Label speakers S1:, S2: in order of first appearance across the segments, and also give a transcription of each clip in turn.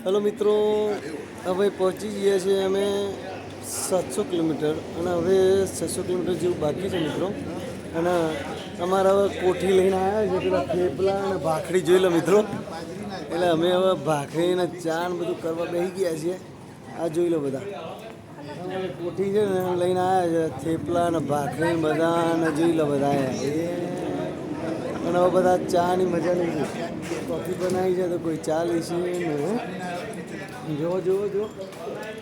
S1: Hello મિત્રો, હવે પહોંચી ગયા છીએ અમે 700 કિલોમીટર અને હવે 600 કિલોમીટર જેવું બાકી છે મિત્રો. અને અમારા હવે કોઠી લઈને આવ્યા છે પેલા થેપલા અને ભાખરી જોઈ લો મિત્રો. એટલે અમે હવે ભાખરી અને ચા ને બધું કરવા બેસી ગયા છીએ. આ જોઈ લો બધા કોઠી છે ને લઈને આવ્યા છે થેપલા અને ભાખરી બધા અને જોઈ લો બધા અને હવે બધા ચાની મજા લઈ ગઈ. કોફી બનાવી છે તો કોઈ ચા લેશે ને જો જો જો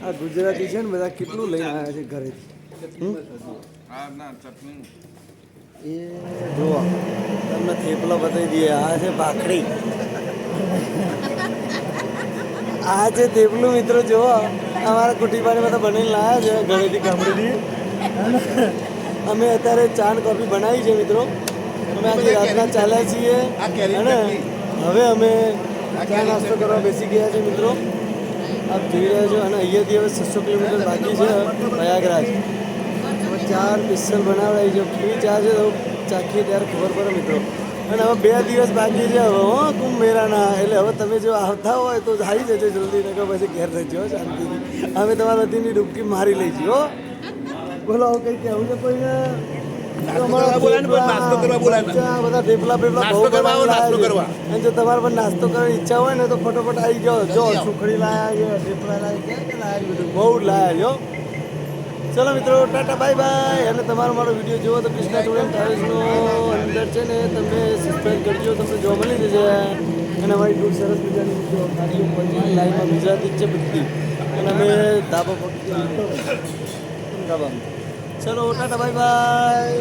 S1: આ ગુજરાતી છે ને બધા કેટલું લઈને આવ્યા છે ઘરેથી. એ જુઓ તમને થેપલા બતાવી દઈએ. આ છે ભાખરી, આ છે થેપલું મિત્રો. જુઓ અમારા કુટીપાણી બધા બનાવીને લાવ્યા છે ઘરેથી ગામડેથી. અમે અત્યારે ચા ને કોફી બનાવી છે મિત્રો. અમે આજે રાતના ચાલ્યા છીએ અને હવે અમે ચા નાસ્તો કરવા બેસી ગયા છે મિત્રો. આપ જોઈ રહ્યા છો અને અહીંયાથી હવે 600 કિલોમીટર બાકી છે પ્રયાગરાજ. હવે 4 સ્પેશિયલ બનાવડાવી છે. કેવી ચા છે તો ચાખીએ ત્યારે ખબર પડે મિત્રો. અને હવે 2 દિવસ બાકી છે હવે કુંભ મેળાના. એટલે હવે તમે જો આવતા હોય તો આવી જજો જલ્દી, નકર પછી ઘેર રહેજો શાંતિથી. અમે તમારા બધીની ડૂબકી મારી લઈશું હો. બોલો કંઈ કહેવું છે કોઈને? બધા થેપલા પેપલા બહુ કરવા. અને જો તમારે પણ નાસ્તો કરવાની ઈચ્છા હોય ને તો ફટોફટ આવી જાઓ. જો સુખડી લાયા છે, થેપલા લાયા બધું બહુ લાયા છો. ચલો મિત્રો, ટાટા બાય બાય. અને તમારો મારો વિડીયો જુઓ તો કૃષ્ણા સ્ટુડન્ટ ટ્રાવેલ્સનો અંદર છે ને તમે સબસ્ક્રાઈબ કરજો, તમને જોવા મળી જશે. અને અમારી ખૂબ સરસ મજાની ગાડીઓ પહોંચી લાઈનમાં ગુજરાતી જ છે બધી. અને અમે ધાબા પગ ધાબામાં. ચલો ટાટા બાય બાય.